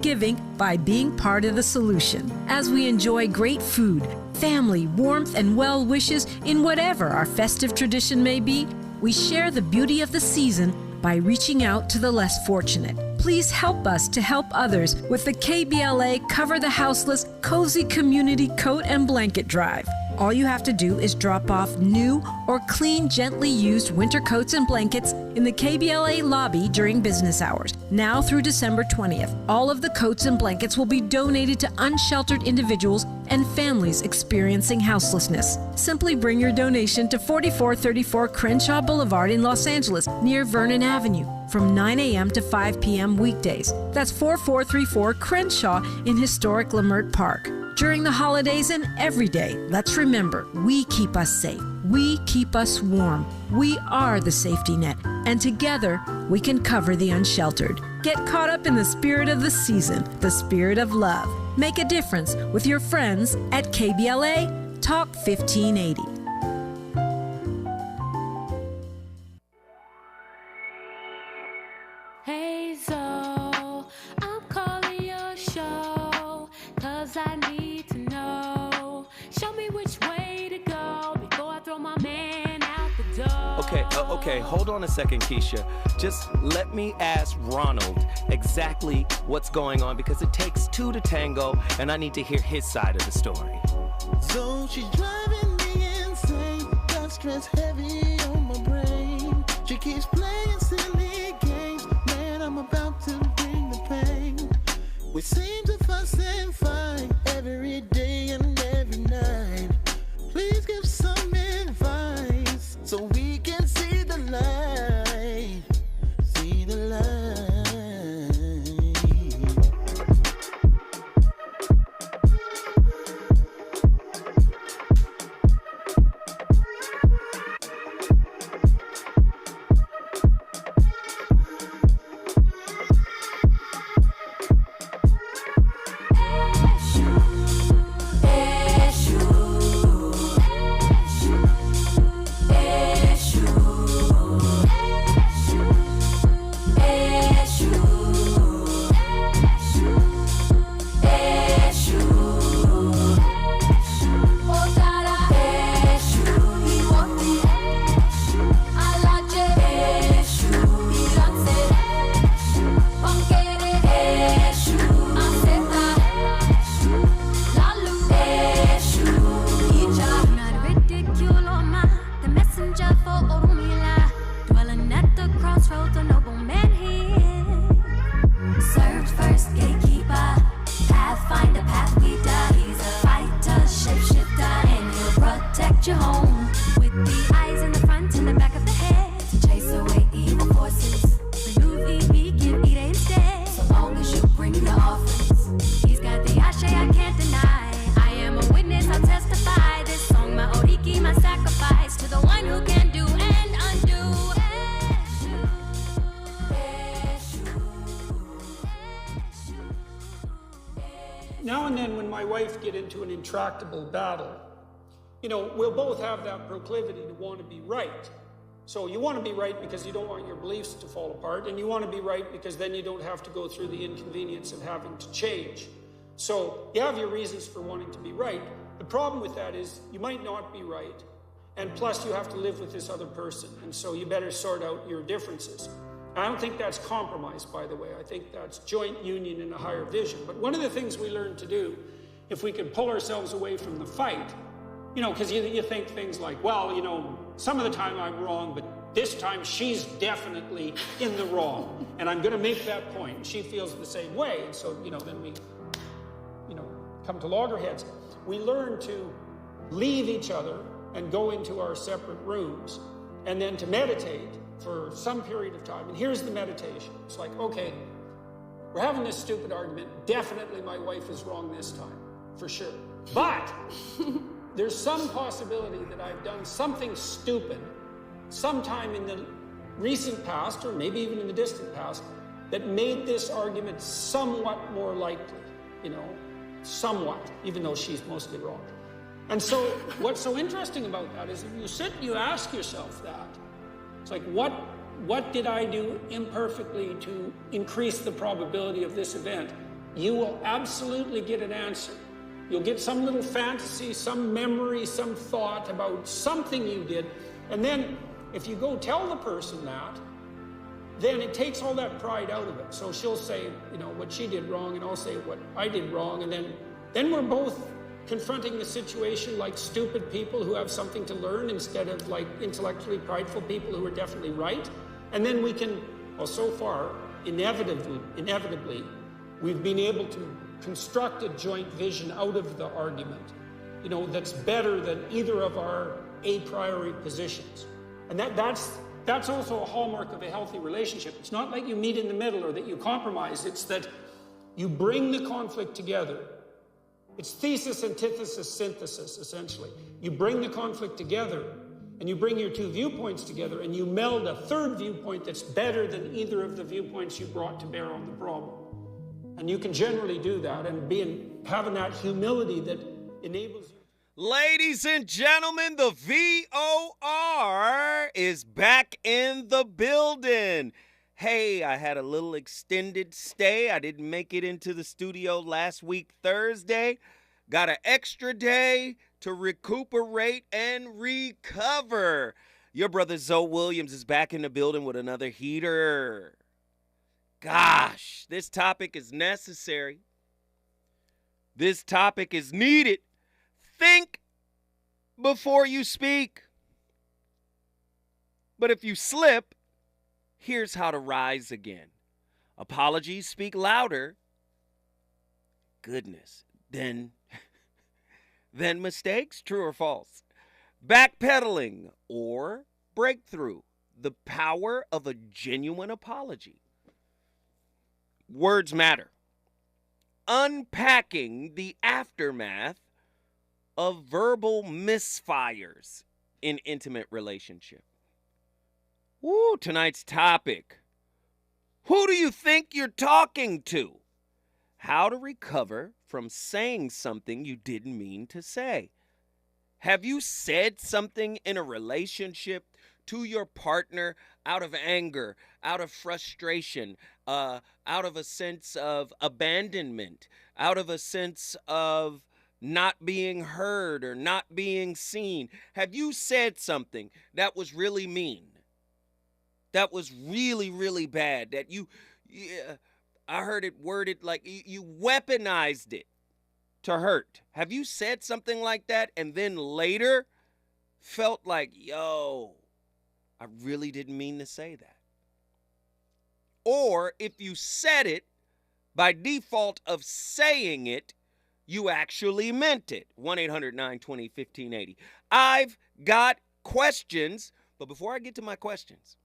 giving by being part of the solution. As we enjoy great food, family, warmth, and well wishes in whatever our festive tradition may be, we share the beauty of the season by reaching out to the less fortunate. Please help us to help others with the KBLA Cover the Houseless Cozy Community Coat and Blanket Drive. All you have to do is drop off new or clean, gently used winter coats and blankets in the KBLA lobby during business hours. Now through December 20th, all of the coats and blankets will be donated to unsheltered individuals and families experiencing houselessness. Simply bring your donation to 4434 Crenshaw Boulevard in Los Angeles, near Vernon Avenue, from 9 a.m. to 5 p.m. weekdays. That's 4434 Crenshaw in historic Leimert Park. During the holidays and every day, let's remember, we keep us safe. We keep us warm. We are the safety net, and together we can cover the unsheltered. Get caught up in the spirit of the season, the spirit of love. Make a difference with your friends at KBLA Talk 1580. Hey Zoe, I'm calling your show, 'cause I need to know. Show me which way to go before I throw my man out the door. Okay, hold on a second, Keisha. Just let me ask Ronald exactly what's going on, because it takes two to tango, and I need to hear his side of the story. So she's driving me insane, got stress heavy on my brain. She keeps playing silly games, man, I'm about to bring the pain. We seem to fuss and fight every day and every night. Please give some advice so we can see the light, see the light. Now and then when my wife get into an intractable battle, we'll both have that proclivity to want to be right. So you want to be right because you don't want your beliefs to fall apart, and you want to be right because then you don't have to go through the inconvenience of having to change. So you have your reasons for wanting to be right. The problem with that is you might not be right, and plus you have to live with this other person, and so you better sort out your differences. I don't think that's compromise, by the way. I think that's joint union in a higher vision. But one of the things we learn to do, if we can pull ourselves away from the fight, because you think things like, well, some of the time I'm wrong, but this time she's definitely in the wrong. And I'm going to make that point. And she feels the same way. And so, then we, come to loggerheads. We learn to leave each other and go into our separate rooms, and then to meditate for some period of time. And here's the meditation. It's like, okay, we're having this stupid argument. Definitely my wife is wrong this time, for sure. But there's some possibility that I've done something stupid sometime in the recent past, or maybe even in the distant past, that made this argument somewhat more likely, somewhat, even though she's mostly wrong. And so what's so interesting about that is if you sit and you ask yourself that, it's like, what did I do imperfectly to increase the probability of this event? you will absolutely get an answer. You'll get some little fantasy, some memory, some thought about something you did. And then if you go tell the person that, then it takes all that pride out of it. So she'll say, you know, what she did wrong, and I'll say what I did wrong. And then we're both confronting the situation like stupid people who have something to learn instead of like intellectually prideful people who are definitely right. And then we can, well, so far, inevitably, we've been able to construct a joint vision out of the argument, you know, that's better than either of our a priori positions. And that's also a hallmark of a healthy relationship. It's not like you meet in the middle or that you compromise. It's that you bring the conflict together. It's thesis, antithesis, synthesis, essentially. You bring the conflict together, and you bring your two viewpoints together, and you meld a third viewpoint that's better than either of the viewpoints you brought to bear on the problem. And you can generally do that and having that humility that enables you. Ladies and gentlemen, the VOR is back in the building. Hey, I had a little extended stay. I didn't make it into the studio last week, Thursday. Got an extra day to recuperate and recover. Your brother Zoe Williams is back in the building with another heater. Gosh, this topic is necessary. This topic is needed. Think before you speak. But if you slip, here's how to rise again. Apologies speak louder. Goodness. Then mistakes, true or false? Backpedaling or breakthrough. The power of a genuine apology. Words matter. Unpacking the aftermath of verbal misfires in intimate relationship. Woo, tonight's topic. Who do you think you're talking to? How to recover from saying something you didn't mean to say. Have you said something in a relationship to your partner out of anger, out of frustration, out of a sense of abandonment, out of a sense of not being heard or not being seen? Have you said something that was really mean? That was really, really bad? That I heard it worded like you weaponized it to hurt. Have you said something like that and then later felt like, yo, I really didn't mean to say that? Or if you said it, by default of saying it, you actually meant it. 1-800-920-1580. I've got questions, but before I get to my questions,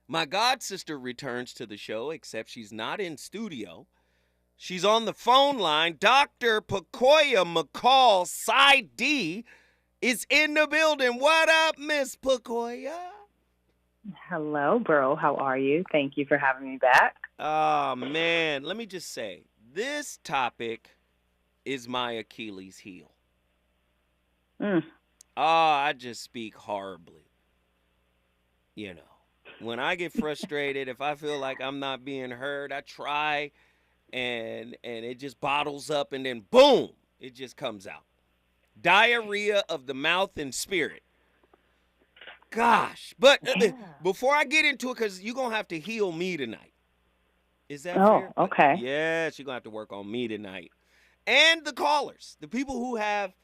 my god sister returns to the show, except she's not in studio. She's on the phone line. Dr. Pacoya McCall, Psy D, is in the building. What up, Miss Pacoya? Hello, bro. How are you? Thank you for having me back. Oh, man. Let me just say, this topic is my Achilles heel. I just speak horribly. You know, when I get frustrated, if I feel like I'm not being heard, I try and it just bottles up and then boom, it just comes out. Diarrhea of the mouth and spirit. Gosh, but before I get into it, because you're going to have to heal me tonight. Is that fair? Oh, okay. Yes, you're going to have to work on me tonight. And the callers, the people who have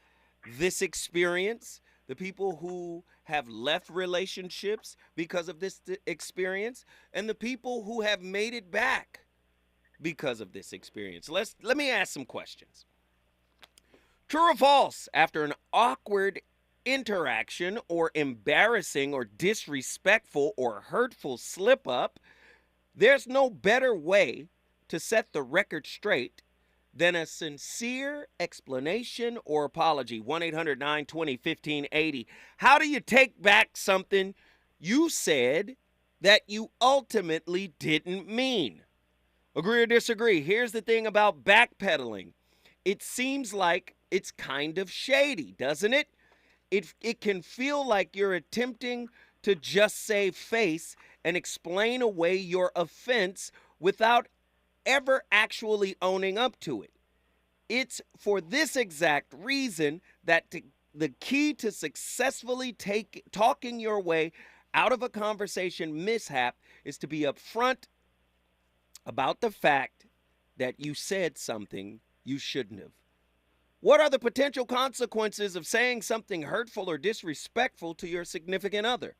this experience, the people who have left relationships because of this experience, and the people who have made it back because of this experience. Let me ask some questions. True or false, after an awkward interaction or embarrassing or disrespectful or hurtful slip-up, there's no better way to set the record straight than a sincere explanation or apology. 1-800-920-1580. How do you take back something you said that you ultimately didn't mean? Agree or disagree? Here's the thing about backpedaling. It seems like it's kind of shady, doesn't it? It can feel like you're attempting to just save face and explain away your offense without ever actually owning up to it. It's for this exact reason that the key to successfully talking your way out of a conversation mishap is to be upfront about the fact that you said something you shouldn't have. What are the potential consequences of saying something hurtful or disrespectful to your significant other?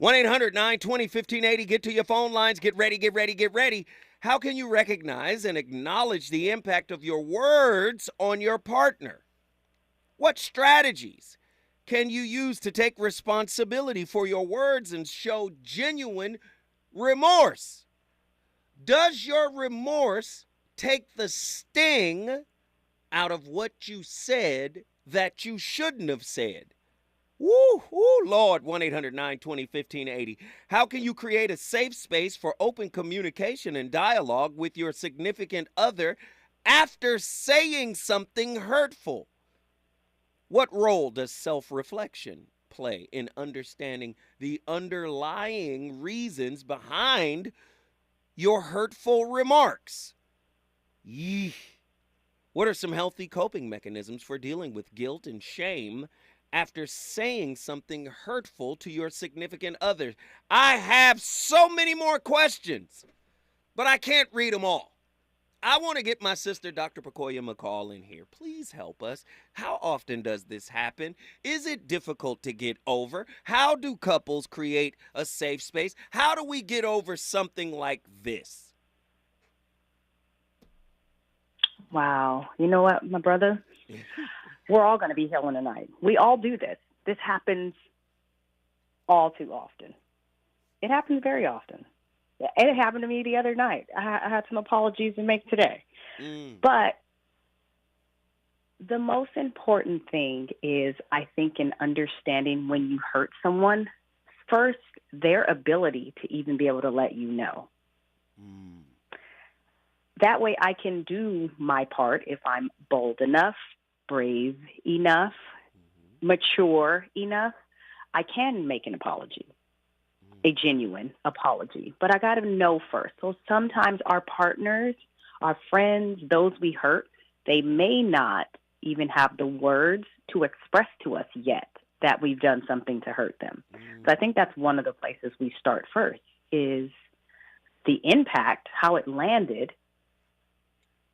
1-800-920-1580. Get to your phone lines. Get ready, get ready, get ready. How can you recognize and acknowledge the impact of your words on your partner? What strategies can you use to take responsibility for your words and show genuine remorse? Does your remorse take the sting out of what you said that you shouldn't have said? Woo, Lord, 1-800-920-1580. How can you create a safe space for open communication and dialogue with your significant other after saying something hurtful? What role does self-reflection play in understanding the underlying reasons behind your hurtful remarks? Yee. What are some healthy coping mechanisms for dealing with guilt and shame after saying something hurtful to your significant other? I have so many more questions, but I can't read them all. I want to get my sister, Dr. Pacoya McCall, in here. Please help us. How often does this happen? Is it difficult to get over? How do couples create a safe space? How do we get over something like this? Wow. You know what, my brother? We're all going to be healing tonight. We all do this. This happens all too often. It happens very often. It happened to me the other night. I had some apologies to make today. But the most important thing is, I think, in understanding when you hurt someone, first, their ability to even be able to let you know. That way I can do my part if I'm bold enough, brave enough, mature enough. I can make an apology, a genuine apology, but I got to know first. So sometimes our partners, our friends, those we hurt, they may not even have the words to express to us yet that we've done something to hurt them. So I think that's one of the places we start first, is the impact, how it landed.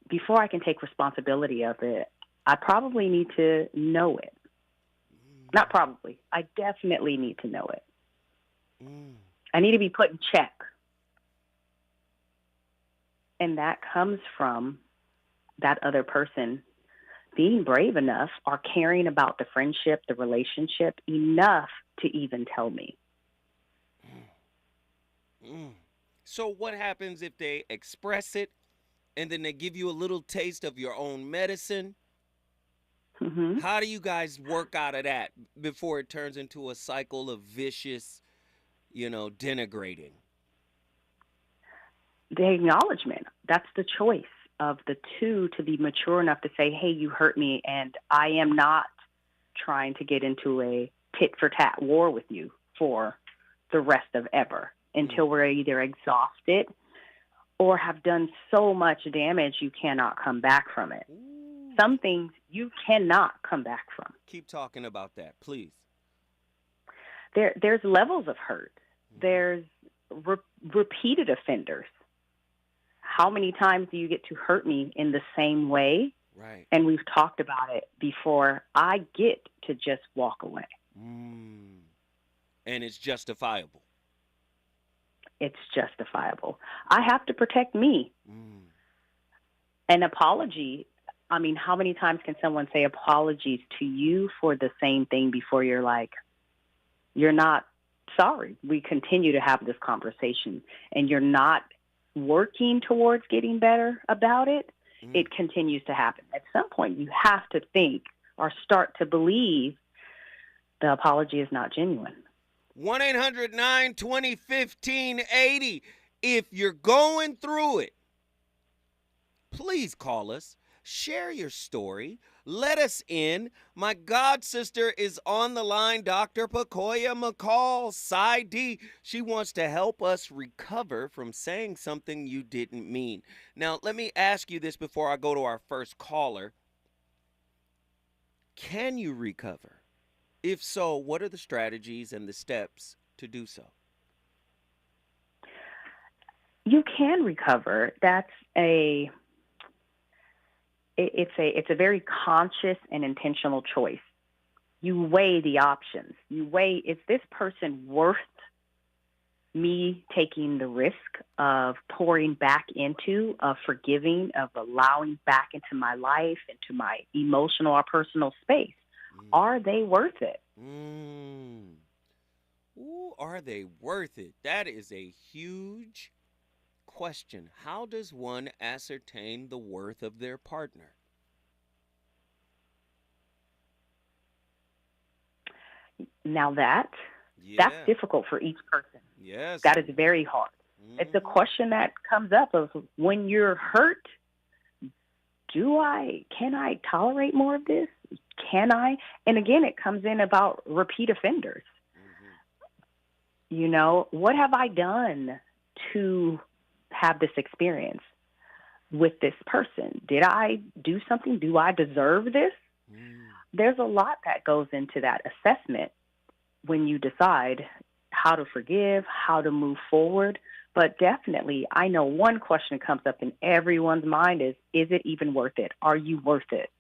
Before I can take responsibility of it, I probably need to know it. Not probably. I definitely need to know it. I need to be put in check. And that comes from that other person being brave enough or caring about the friendship, the relationship enough to even tell me. So what happens if they express it and then they give you a little taste of your own medicine? How do you guys work out of that before it turns into a cycle of vicious, denigrating? The acknowledgement. That's the choice of the two, to be mature enough to say, hey, you hurt me, and I am not trying to get into a tit-for-tat war with you for the rest of ever until we're either exhausted or have done so much damage you cannot come back from it. Some things you cannot come back from. Keep talking about that, please. There's levels of hurt. There's repeated offenders. How many times do you get to hurt me in the same way? Right. And we've talked about it before. I get to just walk away. And it's justifiable. It's justifiable. I have to protect me. An apology, I mean, how many times can someone say apologies to you for the same thing before you're like, you're not sorry? We continue to have this conversation and you're not working towards getting better about it. It continues to happen. At some point, you have to think or start to believe the apology is not genuine. 1-800-920-1580. If you're going through it, please call us. Share your story. Let us in. My god sister is on the line, Dr. Pacoya McCall, PsyD. She wants to help us recover from saying something you didn't mean. Now, let me ask you this before I go to our first caller. Can you recover? If so, what are the strategies and the steps to do so? You can recover. It's a very conscious and intentional choice. You weigh the options. You weigh, is this person worth me taking the risk of pouring back into, of forgiving, of allowing back into my life, into my emotional or personal space? Are they worth it? Ooh, are they worth it? That is a huge question. How does one ascertain the worth of their partner? Now that's difficult for each person. Yes. That is very hard. It's a question that comes up of, when you're hurt, can I tolerate more of this? Can I? And again, it comes in about repeat offenders. You know, what have I done to have this experience with this person? Did I do something? Do I deserve this? There's a lot that goes into that assessment when you decide how to forgive, how to move forward. But definitely, I know one question comes up in everyone's mind is it even worth it? Are you worth it?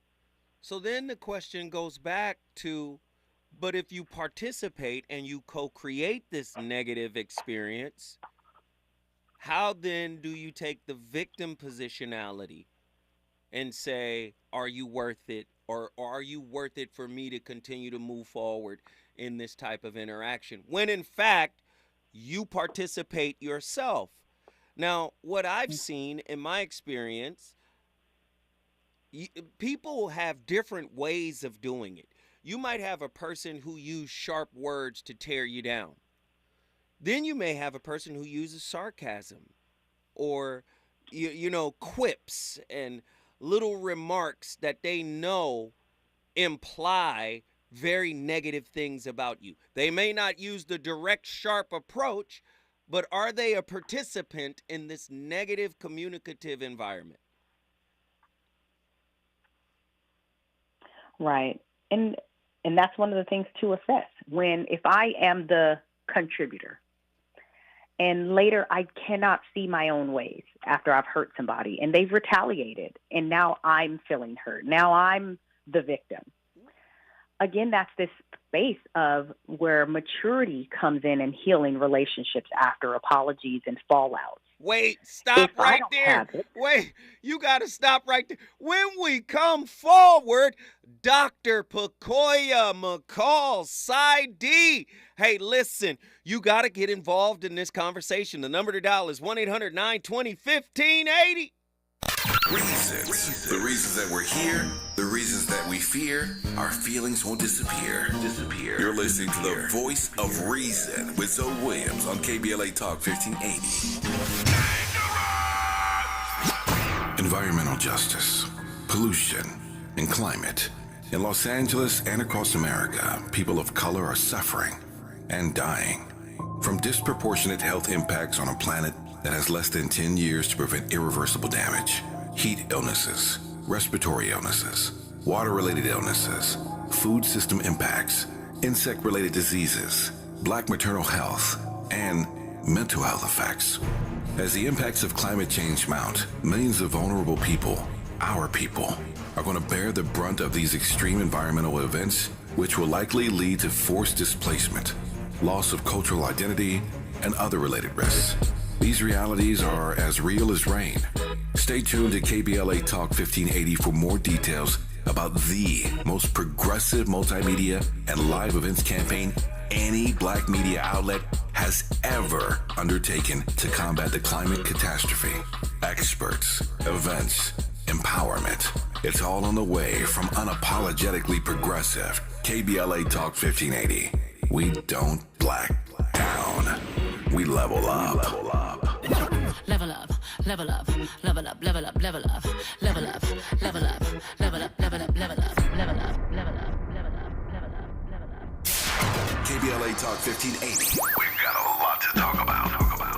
So then the question goes back to, but if you participate and you co-create this negative experience, how then do you take the victim positionality and say, are you worth it? Or are you worth it for me to continue to move forward in this type of interaction? When in fact, you participate yourself. Now, what I've seen in my experience, people have different ways of doing it. You might have a person who uses sharp words to tear you down. Then you may have a person who uses sarcasm or, quips and little remarks that they know imply very negative things about you. They may not use the direct, sharp approach, but are they a participant in this negative communicative environment? Right. And that's one of the things to assess. If I am the contributor and later I cannot see my own ways after I've hurt somebody and they've retaliated and now I'm feeling hurt. Now I'm the victim. Again, that's this space of where maturity comes in and healing relationships after apologies and fallouts. Wait, stop right there. Wait, you got to stop right there. When we come forward, Dr. Pacoya McCall, PsyD. Hey, listen, you got to get involved in this conversation. The number to dial is 1-800-920-1580. Reasons. The reasons that we're here, the reasons that we fear, our feelings won't disappear. You're listening to the voice of reason with Zoe Williams on KBLA Talk 1580. Environmental justice, pollution, and climate. In Los Angeles and across America, people of color are suffering and dying from disproportionate health impacts on a planet that has less than 10 years to prevent irreversible damage. Heat illnesses, respiratory illnesses, water-related illnesses, food system impacts, insect-related diseases, black maternal health, and mental health effects. As the impacts of climate change mount, millions of vulnerable people, our people, are going to bear the brunt of these extreme environmental events, which will likely lead to forced displacement, loss of cultural identity, and other related risks. These realities are as real as rain. Stay tuned to KBLA Talk 1580 for more details about the most progressive multimedia and live events campaign any black media outlet has ever undertaken to combat the climate catastrophe. Experts, events, empowerment. It's all on the way from unapologetically progressive KBLA Talk 1580. We don't black down. We level up. Level up, level up, level up, level up, level up, level up, level up, level up, level up, level up, level up, level up, level up, level up, level up. KBLA Talk 1580. We've got a lot to talk about.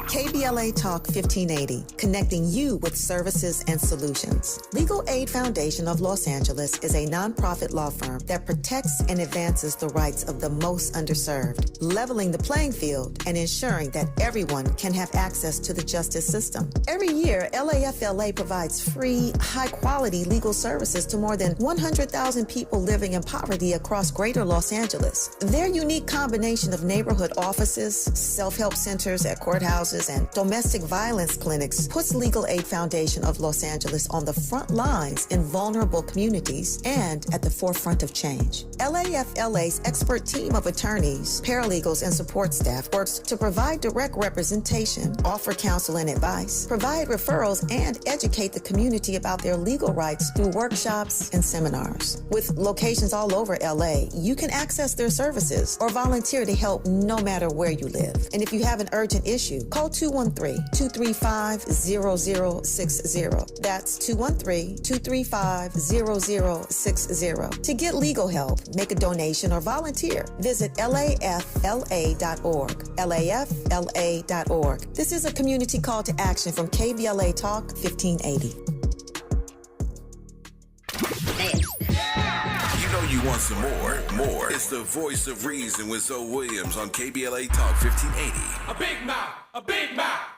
KBLA Talk 1580, connecting you with services and solutions. Legal Aid Foundation of Los Angeles is a nonprofit law firm that protects and advances the rights of the most underserved, leveling the playing field and ensuring that everyone can have access to the justice system. Every year, LAFLA provides free, high-quality legal services to more than 100,000 people living in poverty across greater Los Angeles. Their unique combination of neighborhood offices, self-help centers at courthouses, and domestic violence clinics puts Legal Aid Foundation of Los Angeles on the front lines in vulnerable communities and at the forefront of change. LAFLA's expert team of attorneys, paralegals, and support staff works to provide direct representation, offer counsel and advice, provide referrals, and educate the community about their legal rights through workshops and seminars. With locations all over LA, you can access their services or volunteer to help no matter where you live. And if you have an urgent issue, call 213-235-0060. That's 213-235-0060. To get legal help, make a donation, or volunteer, visit lafla.org. lafla.org. This is a community call to action from KBLA Talk 1580. You know you want some more. It's the voice of reason with Zoe Williams on KBLA Talk 1580. A big mouth, a big mouth.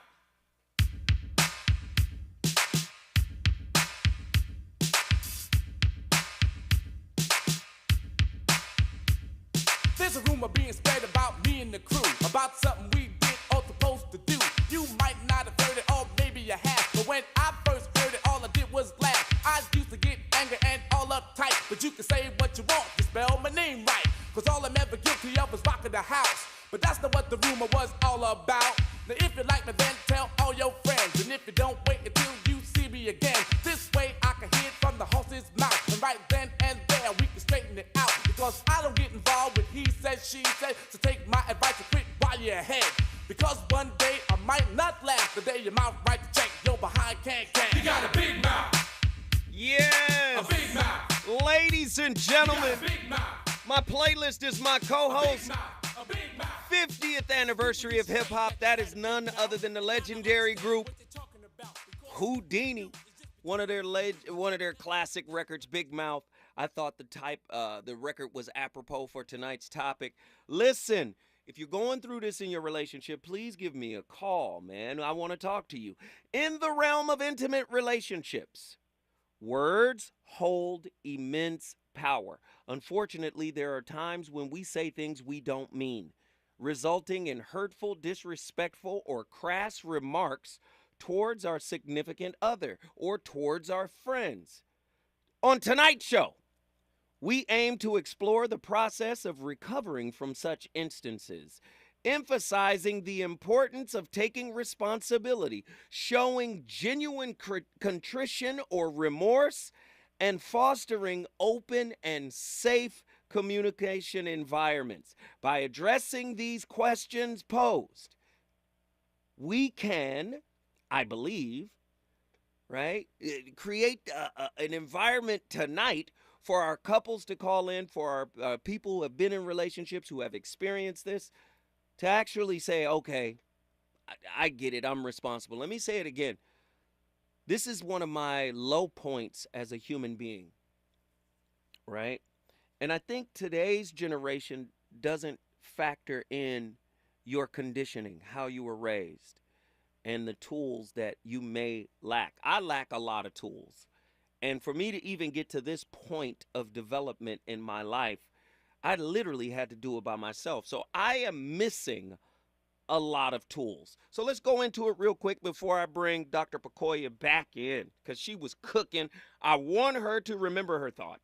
There's a rumor being spread about me and the crew, about something we did or supposed to do. You might not have heard it, or maybe you have, but when I first heard it, all I did was laugh. I used to get angry and all uptight, but you can say what you want, you spell my name right, cause all I'm ever guilty of is rocking the house. But that's not what the rumor was all about. Now if you like me, then tell all your friends, and if you don't, wait until you see me again. This way I can hear it from the horse's mouth, and right then and there we can straighten it out, because I don't get involved with he said, she said. So take my advice and quit while you're ahead, because one day I might not laugh. The day your mouth right to check, your behind can't. You got a big mouth. Yes. A big mouth. Ladies and gentlemen, Big mouth. my playlist is my co-host. Big mouth. A big mouth. 50th anniversary of hip-hop. That is none other than the legendary group Houdini. One of their classic records, Big Mouth. I thought the record was apropos for tonight's topic. Listen, if you're going through this in your relationship, please give me a call, man. I want to talk to you. In the realm of intimate relationships, words hold immense power. Unfortunately, there are times when we say things we don't mean, resulting in hurtful, disrespectful, or crass remarks towards our significant other or towards our friends. On tonight's show, we aim to explore the process of recovering from such instances, emphasizing the importance of taking responsibility, showing genuine contrition or remorse, and fostering open and safe communication environments. By addressing these questions posed, we can, I believe, right, create an environment tonight for our couples to call in, for our people who have been in relationships, who have experienced this, to actually say, okay, I get it, I'm responsible. Let me say it again. This is one of my low points as a human being, right? And I think today's generation doesn't factor in your conditioning, how you were raised, and the tools that you may lack. I lack a lot of tools. And for me to even get to this point of development in my life, I literally had to do it by myself. So I am missing a lot of tools. So let's go into it real quick before I bring Dr. Pakoya back in, because she was cooking. I want her to remember her thought.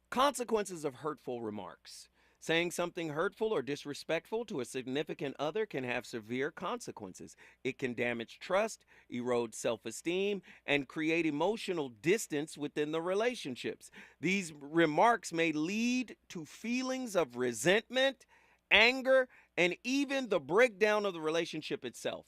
Consequences of hurtful remarks. Saying something hurtful or disrespectful to a significant other can have severe consequences. It can damage trust, erode self-esteem, and create emotional distance within the relationships. These remarks may lead to feelings of resentment, anger, and even the breakdown of the relationship itself.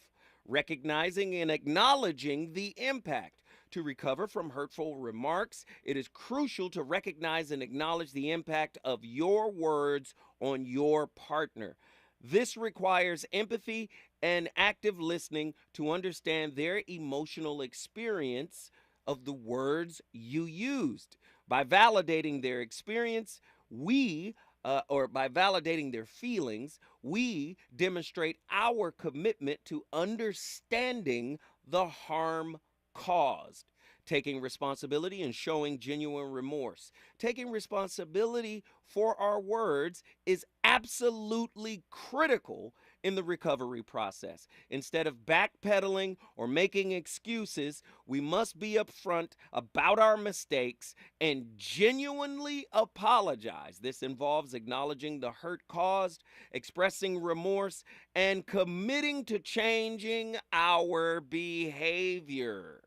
recognizing and acknowledging the impact. To recover from hurtful remarks, it is crucial to recognize and acknowledge the impact of your words on your partner. This requires empathy and active listening to understand their emotional experience of the words you used. By validating their experience, by validating their feelings, we demonstrate our commitment to understanding the harm caused, taking responsibility and showing genuine remorse. Taking responsibility for our words is absolutely critical in the recovery process. Instead of backpedaling or making excuses, we must be upfront about our mistakes and genuinely apologize. This involves acknowledging the hurt caused, expressing remorse, and committing to changing our behavior.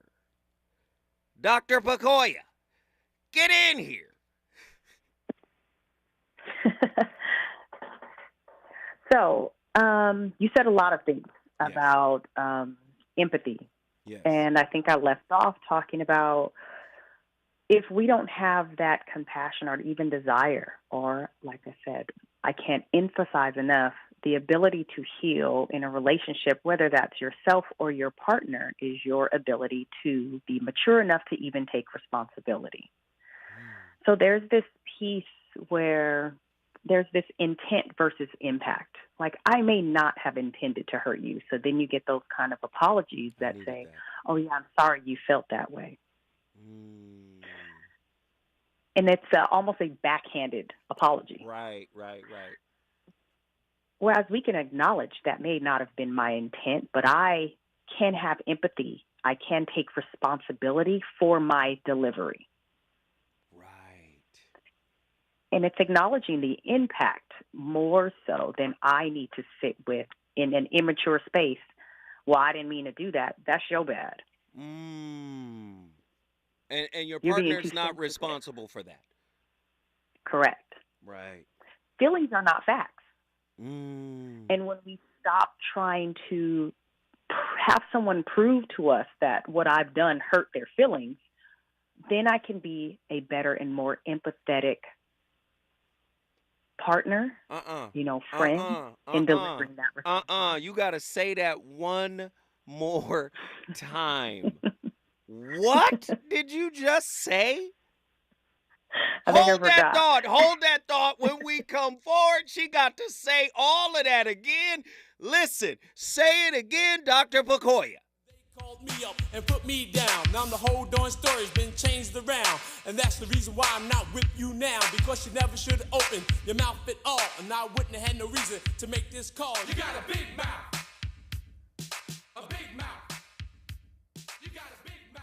Dr. Pacoya, get in here. So, you said a lot of things about empathy. Yes. And I think I left off talking about if we don't have that compassion or even desire, or like I said, I can't emphasize enough, the ability to heal in a relationship, whether that's yourself or your partner, is your ability to be mature enough to even take responsibility. So there's this piece where there's this intent versus impact. Like, I may not have intended to hurt you. So then you get those kind of apologies that say, oh, yeah, I'm sorry you felt that way. And it's almost a backhanded apology. Right. Whereas we can acknowledge that may not have been my intent, but I can have empathy. I can take responsibility for my delivery. And it's acknowledging the impact more so than I need to sit with in an immature space. Well, I didn't mean to do that. That's your bad. And your partner's not responsible for that. Correct. Right. Feelings are not facts. And when we stop trying to have someone prove to us that what I've done hurt their feelings, then I can be a better and more empathetic partner, friend, in delivering that response. You got to say that one more time. What did you just say? Hold that thought. When we come forward, she got to say all of that again. Listen, say it again, Dr. Pacoya. Called me up and put me down. Now the whole darn story's been changed around. And that's the reason why I'm not with you now. Because you never should have opened your mouth at all. And I wouldn't have had no reason to make this call. You got a big mouth. A big mouth. You got a big mouth.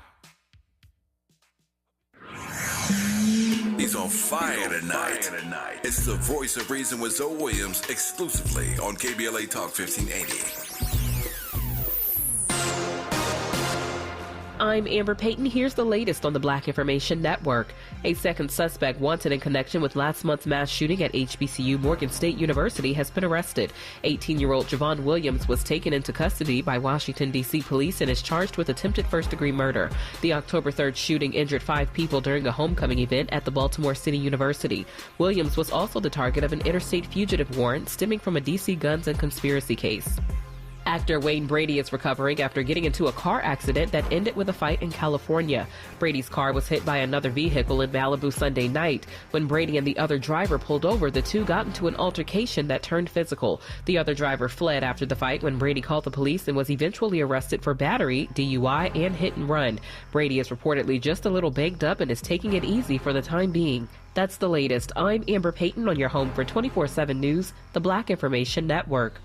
He's on fire tonight. It's the voice of reason with Zoe Williams, exclusively on KBLA Talk 1580. I'm Amber Payton. Here's the latest on the Black Information Network. A second suspect wanted in connection with last month's mass shooting at HBCU Morgan State University has been arrested. 18-year-old Javon Williams was taken into custody by Washington, D.C. police and is charged with attempted first-degree murder. The October 3rd shooting injured 5 people during a homecoming event at the Baltimore City University. Williams was also the target of an interstate fugitive warrant stemming from a D.C. guns and conspiracy case. Actor Wayne Brady is recovering after getting into a car accident that ended with a fight in California. Brady's car was hit by another vehicle in Malibu Sunday night. When Brady and the other driver pulled over, the two got into an altercation that turned physical. The other driver fled after the fight when Brady called the police and was eventually arrested for battery, DUI, and hit and run. Brady is reportedly just a little banged up and is taking it easy for the time being. That's the latest. I'm Amber Payton on your home for 24/7 News, the Black Information Network.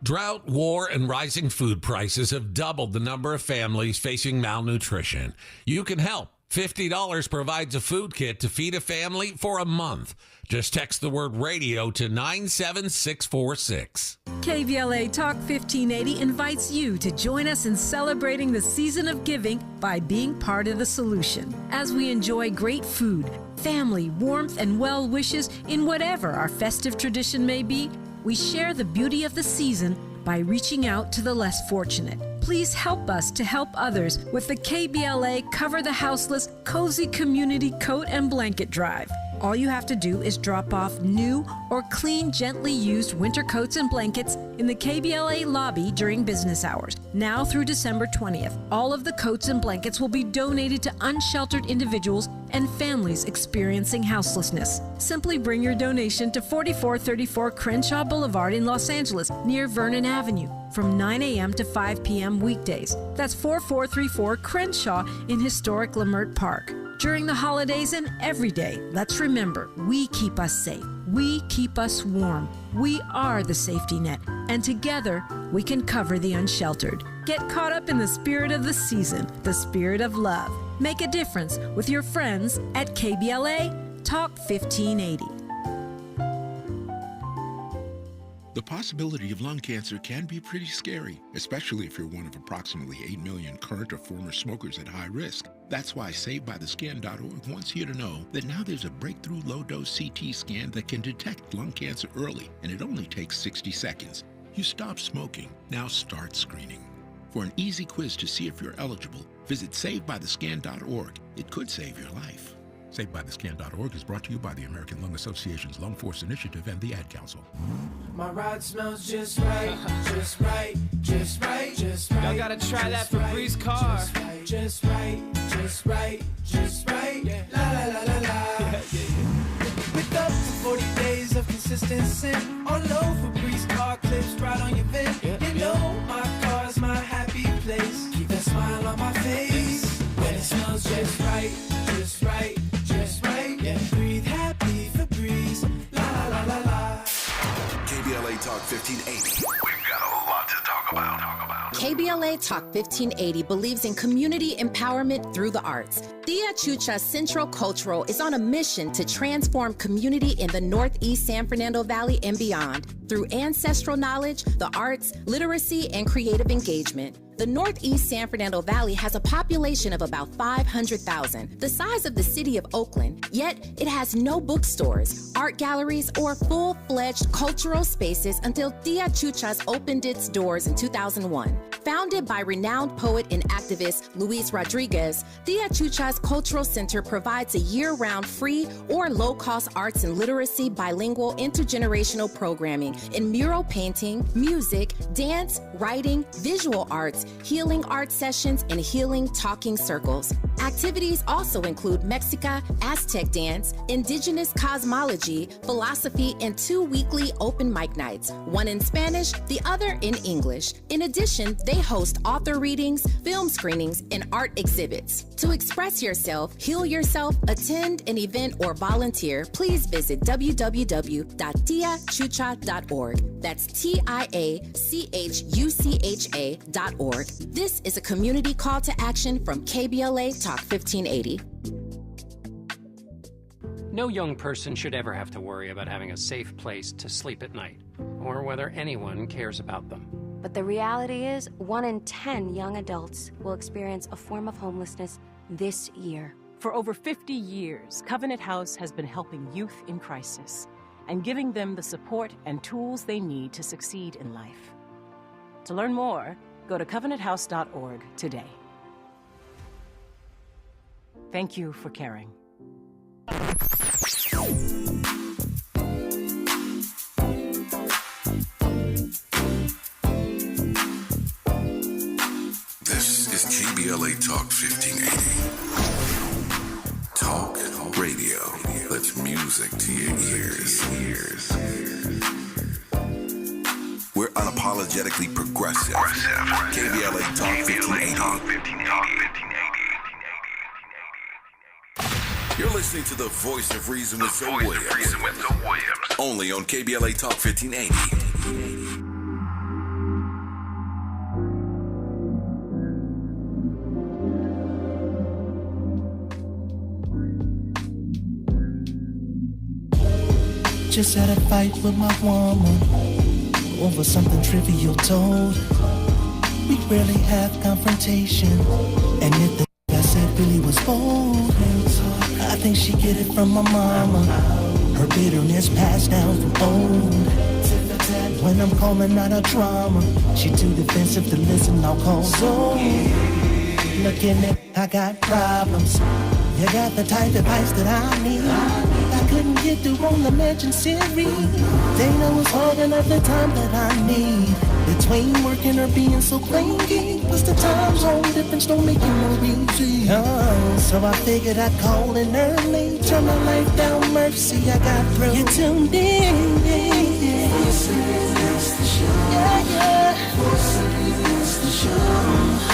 Drought, war, and rising food prices have doubled the number of families facing malnutrition. You can help. $50 provides a food kit to feed a family for a month. Just text the word radio to 97646. KBLA Talk 1580 invites you to join us in celebrating the season of giving by being part of the solution. As we enjoy great food, family, warmth, and well wishes in whatever our festive tradition may be, we share the beauty of the season by reaching out to the less fortunate. Please help us to help others with the KBLA Cover the Houseless Cozy Community Coat and Blanket Drive. All you have to do is drop off new or clean, gently used winter coats and blankets in the KBLA lobby during business hours. Now through December 20th, all of the coats and blankets will be donated to unsheltered individuals and families experiencing houselessness. Simply bring your donation to 4434 Crenshaw Boulevard in Los Angeles, near Vernon Avenue, from 9 a.m. to 5 p.m. weekdays. That's 4434 Crenshaw in historic Leimert Park. During the holidays and every day, let's remember, we keep us safe. We keep us warm. We are the safety net, and together we can cover the unsheltered. Get caught up in the spirit of the season, the spirit of love. Make a difference with your friends at KBLA Talk 1580. The possibility of lung cancer can be pretty scary, especially if you're one of approximately 8 million current or former smokers at high risk. That's why SavedByTheScan.org wants you to know that now there's a breakthrough low-dose CT scan that can detect lung cancer early, and it only takes 60 seconds. You stop smoking, now start screening. For an easy quiz to see if you're eligible, visit SavedByTheScan.org. It could save your life. SavedByTheScan.org is brought to you by the American Lung Association's Lung Force Initiative and the Ad Council. My ride smells just right, just right, just right, just right. Y'all gotta try that Febreze car. Just right, just right, just right. La la la la la. With up to 40 days of consistency, all over Febreze car clips right on your vent. You know my car's my happy place. Keep that smile on my face when it smells just right, just right. Just right, yeah. Breathe happy, Febreze, la la la la la. KBLA Talk 1580. We've got a lot to talk about. KBLA Talk 1580 believes in community empowerment through the arts. Tia Chucha Central Cultural is on a mission to transform community in the Northeast San Fernando Valley and beyond through ancestral knowledge, the arts, literacy, and creative engagement. The Northeast San Fernando Valley has a population of about 500,000, the size of the city of Oakland, yet it has no bookstores, art galleries, or full-fledged cultural spaces until Tia Chuchas opened its doors in 2001. Founded by renowned poet and activist Luis Rodriguez, Tia Chuchas Cultural Center provides a year-round free or low-cost arts and literacy bilingual intergenerational programming in mural painting, music, dance, writing, visual arts, healing art sessions, and healing talking circles. Activities also include Mexica, Aztec dance, indigenous cosmology, philosophy, and 2 weekly open mic nights, one in Spanish, the other in English. In addition, they host author readings, film screenings, and art exhibits. To express yourself, heal yourself, attend an event, or volunteer, please visit www.tiachucha.org. That's TIACHUCHA.org. This is a community call to action from KBLA Talk 1580. No young person should ever have to worry about having a safe place to sleep at night, or whether anyone cares about them. But the reality is, 1 in 10 young adults will experience a form of homelessness this year. For over 50 years, Covenant House has been helping youth in crisis and giving them the support and tools they need to succeed in life. To learn more, go to covenanthouse.org today. Thank you for caring. This is KBLA Talk 1580. Talk radio. That's music to your ears. We're unapologetically progressive. KBLA Talk 1580. You're listening to the voice of reason with Joe Williams. Only on KBLA Talk 1580. Just had a fight with my woman over something trivial told. We rarely have confrontation, and if the I said really was bold, I think she get it from my mama. Her bitterness passed down from old. When I'm calling out a drama, she too defensive to listen, I'll call so. Looking at, I got problems. You got the type of advice that I need. I couldn't get through on the Legend series. Dana was hard enough the time that I need. Between working or being so clingy, plus the time zone difference don't make it no easy. So I figured I'd call in early, turn my life down, mercy, I got through. You tuned in,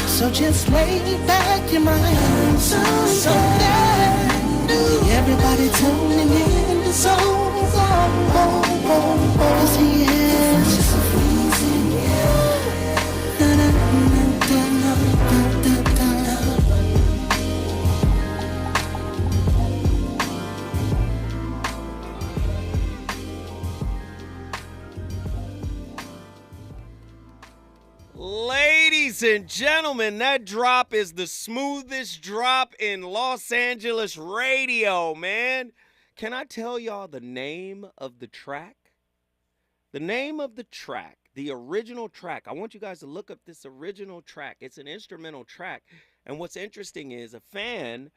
so just lay back your mind. So everybody tuning in the zone. Cause he is. Ladies and gentlemen, that drop is the smoothest drop in Los Angeles radio, man. Can I tell y'all the name of the track? The name of the track, the original track. I want you guys to look up this original track. It's an instrumental track. And what's interesting is a fan,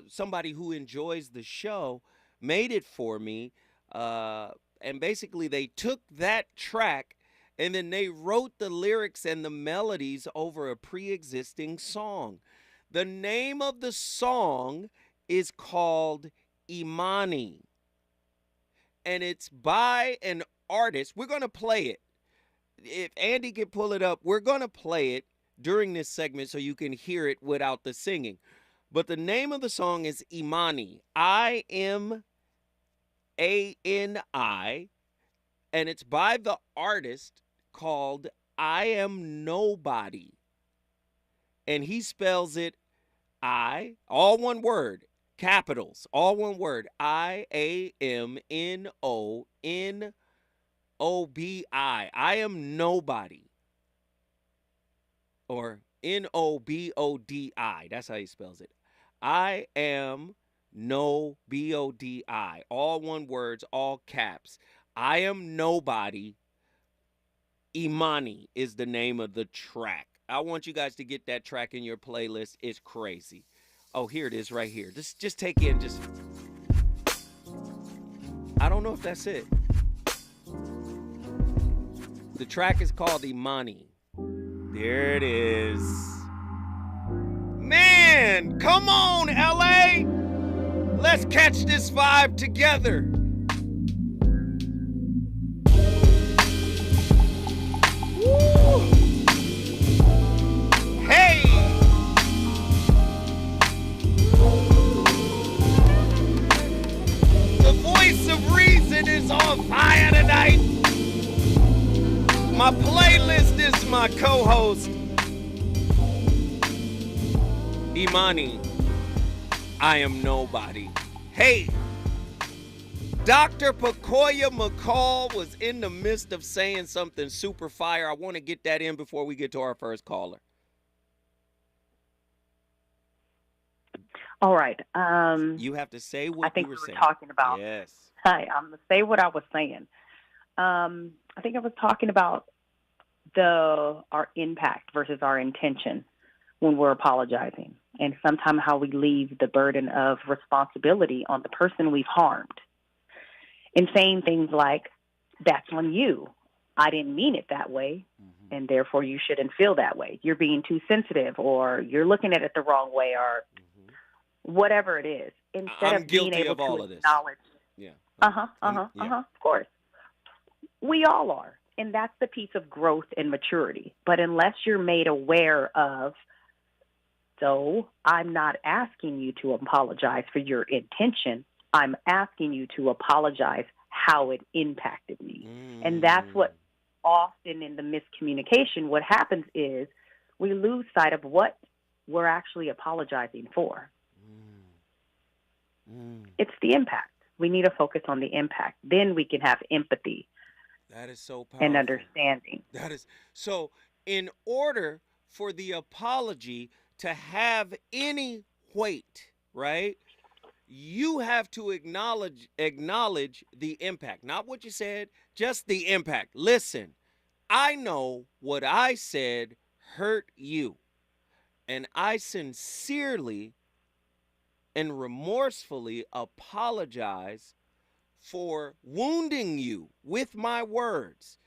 somebody who enjoys the show, made it for me. And basically they took that track and then they wrote the lyrics and the melodies over a pre-existing song. The name of the song is called Imani. And it's by an artist. We're going to play it. If Andy can pull it up, we're going to play it during this segment so you can hear it without the singing. But the name of the song is Imani. I-M-A-N-I. And it's by the artist called I Am Nobody. And he spells it all one word, capitals, all one word, I-A-M-N-O-N-O-B-I. I am nobody. Or N-O-B-O-D-I. That's how he spells it. I am no B-O-D-I. All one words, all caps. I am nobody. Imani is the name of the track. I want you guys to get that track in your playlist. It's crazy. Oh, here it is right here. Just take in, I don't know if that's it. The track is called Imani. There it is. Man, come on, LA. Let's catch this vibe together. Hey! The voice of reason is on fire tonight. My playlist is my co-host, Imani. I am nobody. Hey! Dr. Pacoya McCall was in the midst of saying something super fire. I want to get that in before we get to our first caller. All right. You have to say what I think you were saying. Talking about. Yes. Hi, I'm going to say what I was saying. I think I was talking about our impact versus our intention when we're apologizing, and sometimes how we leave the burden of responsibility on the person we've harmed. And saying things like, that's on you. I didn't mean it that way, and therefore you shouldn't feel that way. You're being too sensitive, or you're looking at it the wrong way, or whatever it is. Instead I'm of being guilty able of all to of this. acknowledge. Yeah. Of course. We all are. And that's the piece of growth and maturity. But unless you're made aware of, so I'm not asking you to apologize for your intention. I'm asking you to apologize how it impacted me. And that's what often in the miscommunication, what happens is we lose sight of what we're actually apologizing for. It's the impact. We need to focus on the impact. Then we can have empathy. That is so powerful. And understanding. That is so. In order for the apology to have any weight, right? you have to acknowledge the impact, not what you said, just the impact. Listen, I know what I said hurt you, and I sincerely and remorsefully apologize for wounding you with my words.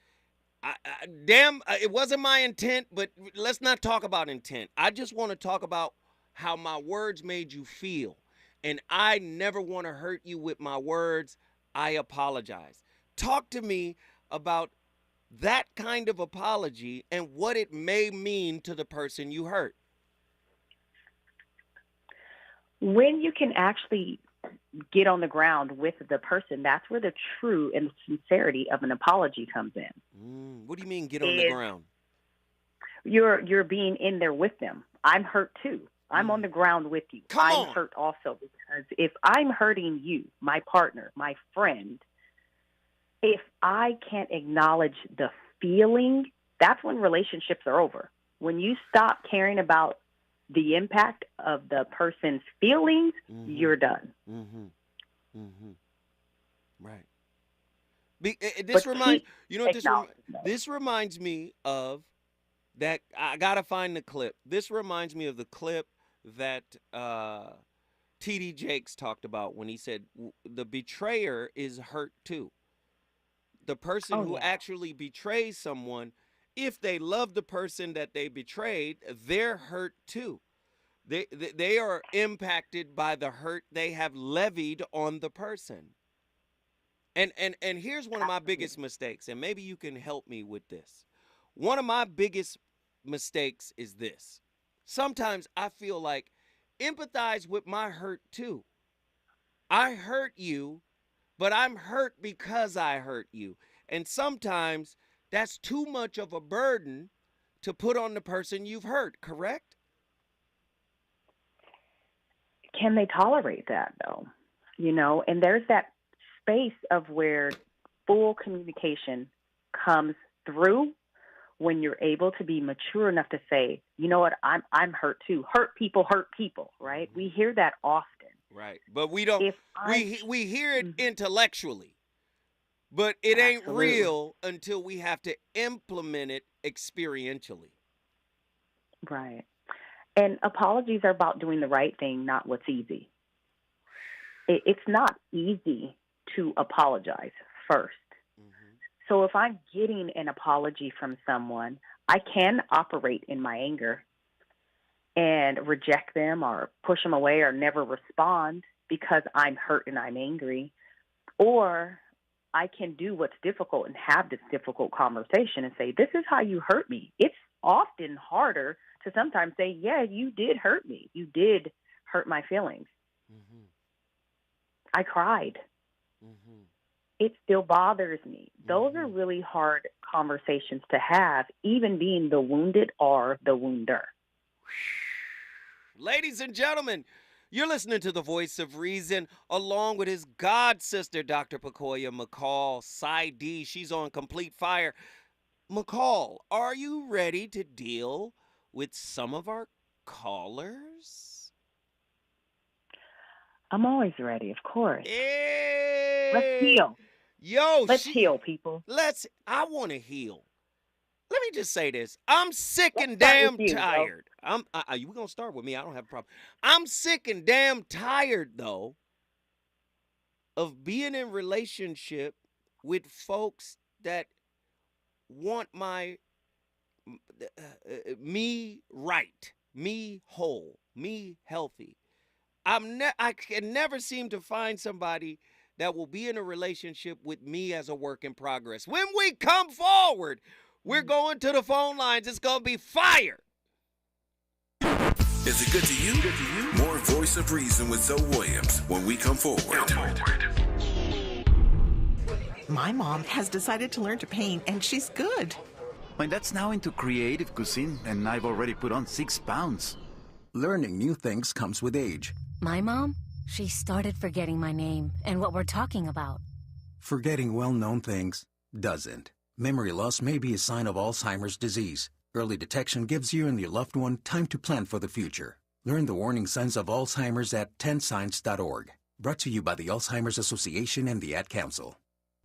It wasn't my intent, but let's not talk about intent. I just want to talk about how my words made you feel. And I never want to hurt you with my words. I apologize. Talk to me about that kind of apology and what it may mean to the person you hurt. When you can actually get on the ground with the person, that's where the true and sincerity of an apology comes in. What do you mean get on the ground? You're being in there with them. I'm hurt too. I'm on the ground with you. I'm hurt also, because if I'm hurting you, my partner, my friend, if I can't acknowledge the feeling, that's when relationships are over. When you stop caring about the impact of the person's feelings, you're done. Right. This reminds me of that. I gotta find the clip. This reminds me of the clip that T.D. Jakes talked about when he said the betrayer is hurt too. The person who actually betrays someone, if they love the person that they betrayed, they're hurt too. They are impacted by the hurt they have levied on the person. And here's one of my biggest mistakes, and maybe you can help me with this. One of my biggest mistakes is this. Sometimes I feel like empathize with my hurt too. I hurt you, but I'm hurt because I hurt you. And sometimes that's too much of a burden to put on the person you've hurt, correct? Can they tolerate that though? And there's that space of where full communication comes through when you're able to be mature enough to say, you know what, I'm hurt too. Hurt people, right? We hear that often. Right. But we don't, we hear it intellectually, but it ain't real until we have to implement it experientially. Right. And apologies are about doing the right thing, not what's easy. It's not easy to apologize first. So if I'm getting an apology from someone, I can operate in my anger and reject them or push them away or never respond because I'm hurt and I'm angry. Or I can do what's difficult and have this difficult conversation and say, this is how you hurt me. It's often harder to sometimes say, yeah, you did hurt me. You did hurt my feelings. I cried. It still bothers me. Those are really hard conversations to have, even being the wounded or the wounder. Ladies and gentlemen, you're listening to the Voice of Reason, along with his god sister, Dr. Pacoya McCall, Side-D. She's on complete fire. McCall, are you ready to deal with some of our callers? I'm always ready, of course. Hey! Let's heal. Let's heal, people. I want to heal. Let me just say this. I'm sick and damn tired. We're going to start with me. I don't have a problem. I'm sick and damn tired, though, of being in relationship with folks that want me right, me whole, me healthy. I can never seem to find somebody that will be in a relationship with me as a work in progress. When we come forward, we're going to the phone lines. It's going to be fire. Is it good to you? More Voice of Reason with Zoe Williams when we come forward. My mom has decided to learn to paint, and she's good. My dad's now into creative cuisine, and I've already put on 6 pounds. Learning new things comes with age. My mom? She started forgetting my name and what we're talking about. Forgetting well-known things doesn't. Memory loss may be a sign of Alzheimer's disease. Early detection gives you and your loved one time to plan for the future. Learn the warning signs of Alzheimer's at 10signs.org. Brought to you by the Alzheimer's Association and the Ad Council.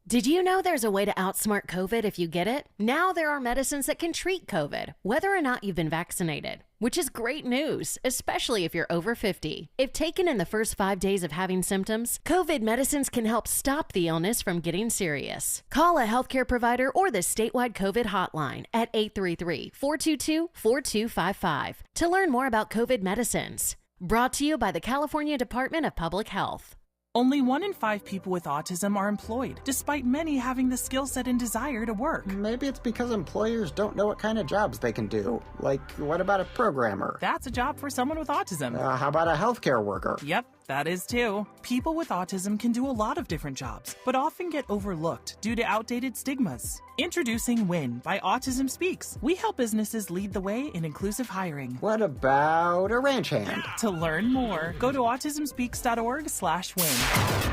Did you know there's a way to outsmart COVID if you get it? Now there are medicines that can treat COVID, whether or not you've been vaccinated, which is great news, especially if you're over 50. If taken in the first 5 days of having symptoms, COVID medicines can help stop the illness from getting serious. Call a healthcare provider or the statewide COVID hotline at 833-422-4255 to learn more about COVID medicines. Brought to you by the California Department of Public Health. Only 1 in 5 people with autism are employed, despite many having the skill set and desire to work. Maybe it's because employers don't know what kind of jobs they can do. Like, what about a programmer? That's a job for someone with autism. How about a healthcare worker? Yep, that is too. People with autism can do a lot of different jobs, but often get overlooked due to outdated stigmas. Introducing WIN by Autism Speaks. We help businesses lead the way in inclusive hiring. What about a ranch hand? To learn more, go to autismspeaks.org/win.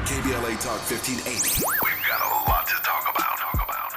KBLA Talk 1580. We've got a lot to talk about.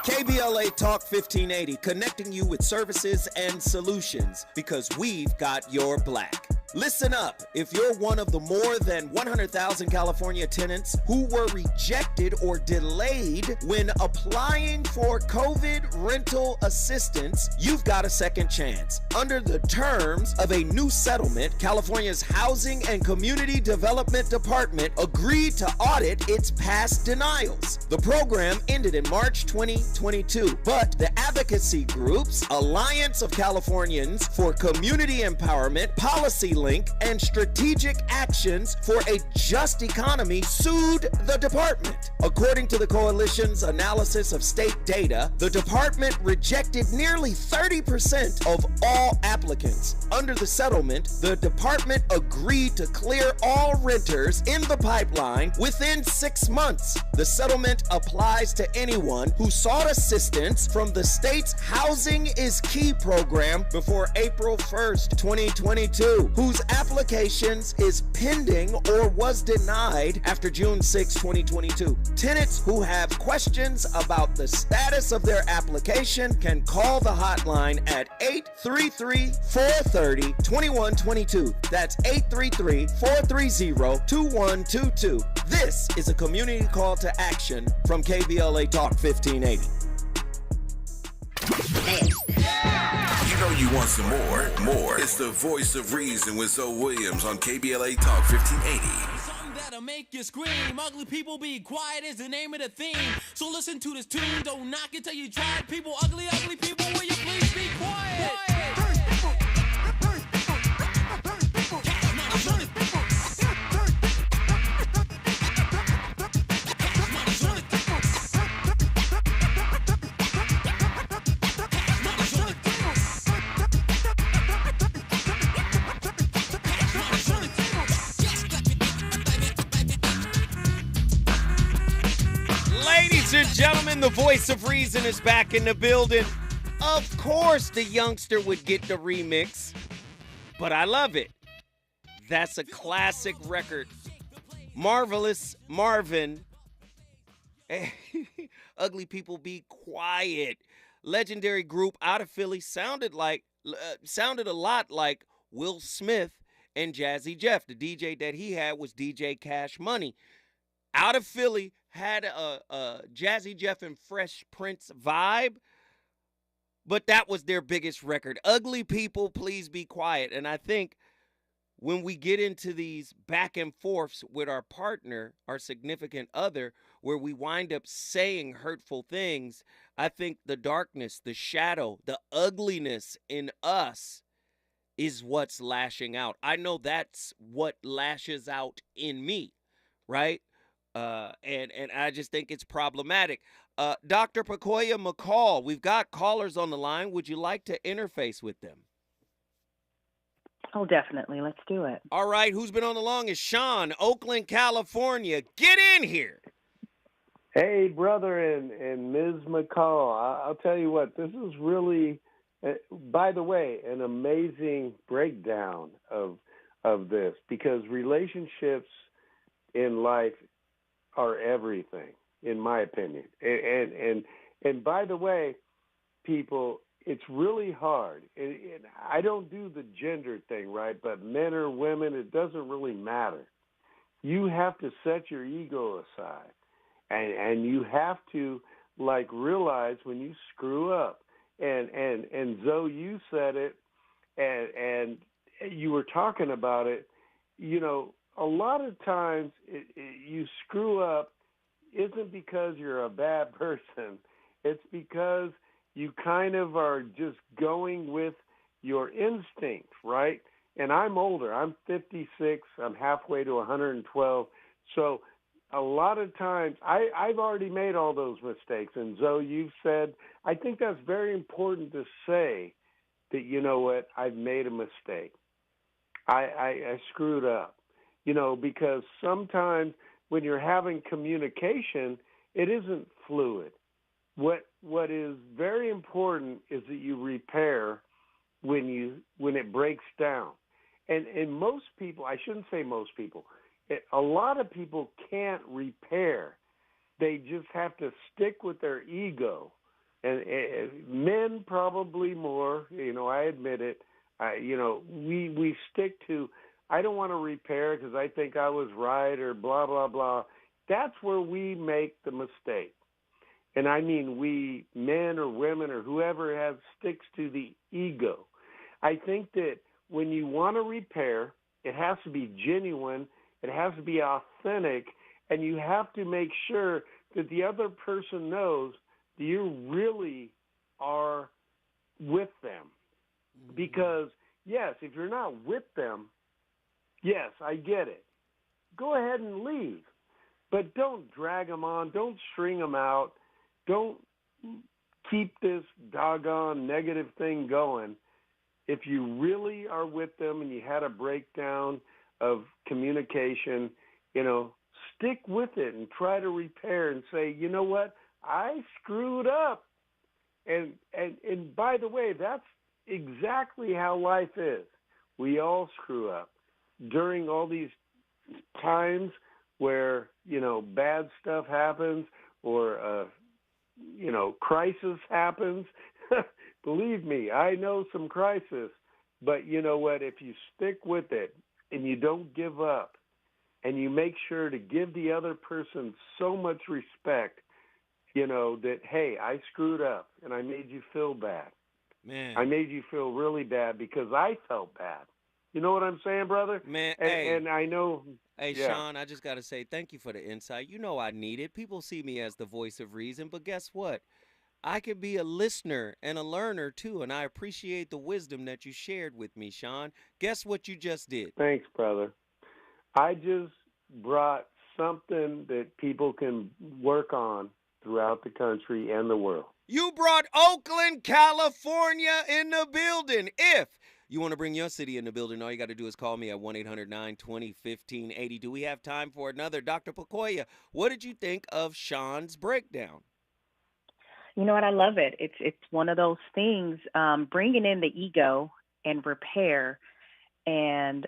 KBLA Talk 1580, connecting you with services and solutions because we've got your black. Listen up. If you're one of the more than 100,000 California tenants who were rejected or delayed when applying for COVID rental assistance, you've got a second chance. Under the terms of a new settlement, California's Housing and Community Development Department agreed to audit its past denials. The program ended in March 2022, but the advocacy groups Alliance of Californians for Community Empowerment, Policy Link, and Strategic Actions for a Just Economy sued the department. According to the coalition's analysis of state data, the department rejected nearly 30% of all applicants. Under the settlement, the department agreed to clear all renters in the pipeline within 6 months. The settlement applies to anyone who sought assistance from the state's Housing is Key program before April 1st, 2022, whose applications is pending or was denied after June 6, 2022. Tenants who have questions about the status of their application can call the hotline at 833-430-2122. That's 833-430-2122. This is a community call to action from KBLA Talk 1580. You know you want some more. It's the voice of reason with Zoe Williams on KBLA Talk 1580. That'll make you scream. Ugly people be quiet is the name of the theme. So listen to this tune. Don't knock it till you try it. People, ugly people, will you please be quiet? Ladies and gentlemen, the voice of reason is back in the building. Of course, the youngster would get the remix, but I love it. That's a classic record. Marvelous Marvin. Ugly People Be Quiet. Legendary group out of Philly, sounded a lot like Will Smith and Jazzy Jeff. The DJ that he had was DJ Cash Money. Out of Philly, had a Jazzy Jeff and Fresh Prince vibe, but that was their biggest record. Ugly People, Please Be Quiet. And I think when we get into these back and forths with our partner, our significant other, where we wind up saying hurtful things, I think the darkness, the shadow, the ugliness in us is what's lashing out. I know that's what lashes out in me, right? And I just think it's problematic. Dr. Pacoya McCall, we've got callers on the line. Would you like to interface with them? Oh, definitely. Let's do it. All right. Who's been on the longest? Sean, Oakland, California. Get in here. Hey, brother and Ms. McCall, I'll tell you what, this is really, by the way, an amazing breakdown of this, because relationships in life are everything, in my opinion. And by the way, people, it's really hard. And I don't do the gender thing, right? But men or women, it doesn't really matter. you have to set your ego aside, and you have to like realize when you screw up. And Zoe, you said it, and you were talking about it. You know, a lot of times you screw up isn't because you're a bad person. It's because you kind of are just going with your instinct, right? And I'm older. I'm 56. I'm halfway to 112. So a lot of times I've already made all those mistakes. And Zoe, you've said, I think that's very important to say that, you know what, I've made a mistake. I screwed up, you know, because sometimes when you're having communication, it isn't fluid. What is very important is that you repair when it breaks down. And most people, I shouldn't say most people, a lot of people can't repair. They just have to stick with their ego. And men probably more, you know, I admit it. You know, we stick to, I don't want to repair because I think I was right or blah, blah, blah. That's where we make the mistake. And I mean we, men or women or whoever sticks to the ego. I think that when you want to repair, it has to be genuine, it has to be authentic, and you have to make sure that the other person knows that you really are with them. Because, yes, if you're not with them, yes, I get it. Go ahead and leave. But don't drag them on. Don't string them out. Don't keep this doggone negative thing going. If you really are with them and you had a breakdown of communication, you know, stick with it and try to repair and say, you know what, I screwed up. And by the way, that's exactly how life is. We all screw up. During all these times where, you know, bad stuff happens or, you know, crisis happens, believe me, I know some crisis. But you know what? If you stick with it and you don't give up and you make sure to give the other person so much respect, you know, that, hey, I screwed up and I made you feel bad. Man. I made you feel really bad because I felt bad. You know what I'm saying, brother? Man, and I know. Hey, yeah. Sean, I just got to say thank you for the insight. You know I need it. People see me as the voice of reason, but guess what? I could be a listener and a learner, too, and I appreciate the wisdom that you shared with me, Sean. Guess what you just did? Thanks, brother. I just brought something that people can work on throughout the country and the world. You brought Oakland, California in the building. If you want to bring your city in the building, all you got to do is call me at 1-800-920-1580. Do we have time for another? Dr. Pakoya, what did you think of Sean's breakdown? You know what? I love it. It's one of those things, bringing in the ego and repair and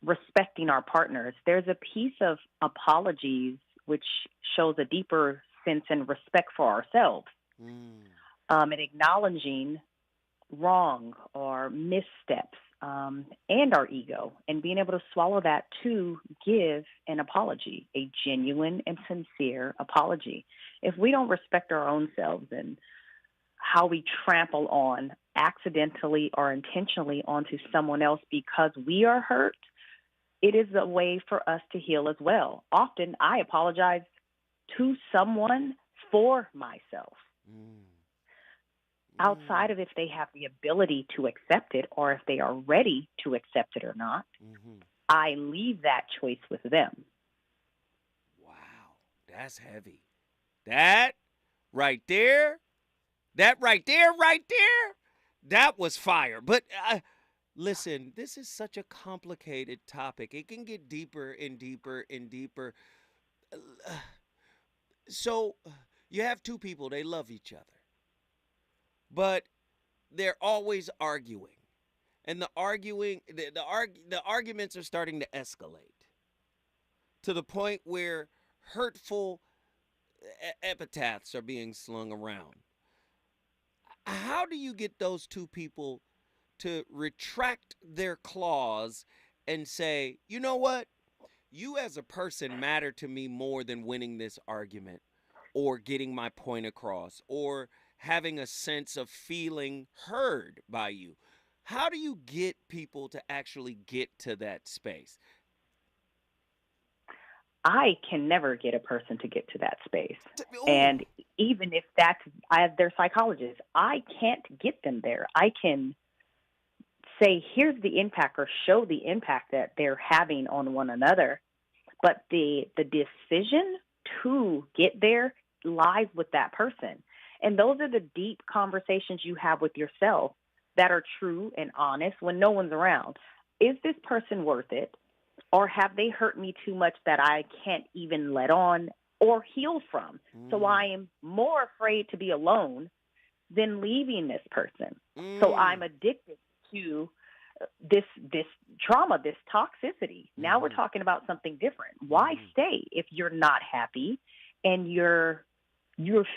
respecting our partners. There's a piece of apologies which shows a deeper sense and respect for ourselves. And acknowledging wrong or missteps and our ego, and being able to swallow that to give an apology, a genuine and sincere apology. If we don't respect our own selves and how we trample on accidentally or intentionally onto someone else because we are hurt, it is a way for us to heal as well. Often I apologize to someone for myself. Outside of if they have the ability to accept it or if they are ready to accept it or not, I leave that choice with them. Wow, that's heavy. That right there, that was fire. But listen, this is such a complicated topic. It can get deeper and deeper and deeper. So you have two people, they love each other, but they're always arguing. And the arguments are starting to escalate to the point where hurtful epithets are being slung around. How do you get those two people to retract their claws and say, you know what? you as a person matter to me more than winning this argument or getting my point across or having a sense of feeling heard by you. How do you get people to actually get to that space? I can never get a person to get to that space. And even if they're psychologists, I can't get them there. I can say, here's the impact or show the impact that they're having on one another. But the decision to get there lies with that person. And those are the deep conversations you have with yourself that are true and honest when no one's around. Is this person worth it? Or have they hurt me too much that I can't even let on or heal from? So I am more afraid to be alone than leaving this person. So I'm addicted to this trauma, this toxicity. Now we're talking about something different. Why stay if you're not happy and you're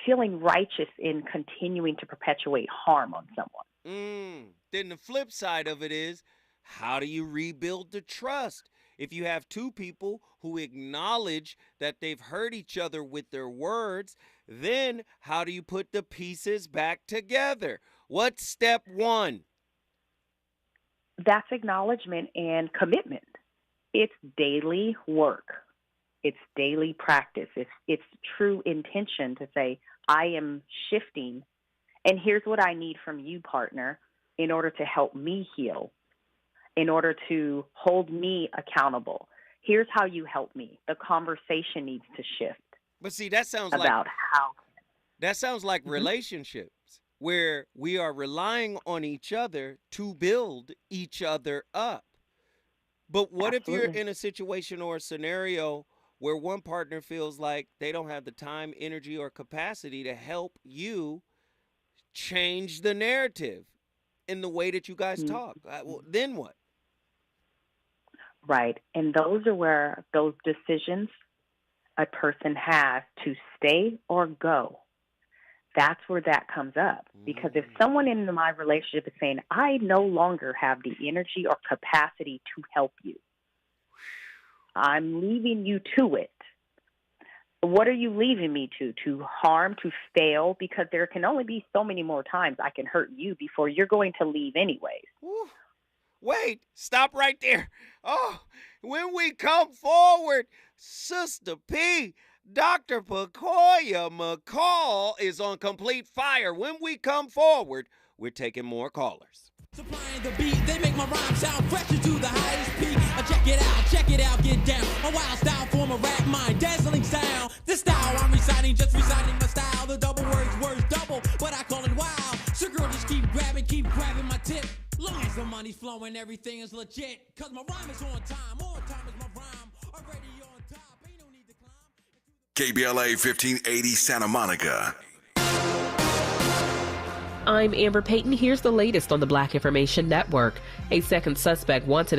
feeling righteous in continuing to perpetuate harm on someone? Then the flip side of it is, how do you rebuild the trust? If you have two people who acknowledge that they've hurt each other with their words, then how do you put the pieces back together? What's step one? That's acknowledgement and commitment. It's daily work. It's daily practice. It's true intention to say, I am shifting, and here's what I need from you, partner, in order to help me heal, in order to hold me accountable. Here's how you help me. The conversation needs to shift. But see, that sounds like relationships where we are relying on each other to build each other up. But what if you're in a situation or a scenario where one partner feels like they don't have the time, energy, or capacity to help you change the narrative in the way that you guys talk? Then what? Right. And those are where those decisions a person has to stay or go. That's where that comes up. Because if someone in my relationship is saying, I no longer have the energy or capacity to help you, I'm leaving you to it. What are you leaving me to? To harm, to fail? Because there can only be so many more times I can hurt you before you're going to leave anyways. Woo. Wait, stop right there. Oh, when we come forward, Sister P, Dr. Pacoya McCall is on complete fire. When we come forward, we're taking more callers. Supplying the beat, they make my rhyme sound fresher to the highest peak. Check it out, get down. A wild style form a rap mind, dazzling sound. This style I'm reciting, just reciting my style. The double words double, but I call it wild. So girl, just keep grabbing my tip. Long as the money's flowing, everything is legit. Cause my rhyme is on time is my rhyme. Already on top, ain't no need to climb. KBLA 1580 Santa Monica. I'm Amber Payton. Here's the latest on the Black Information Network. A second suspect wanted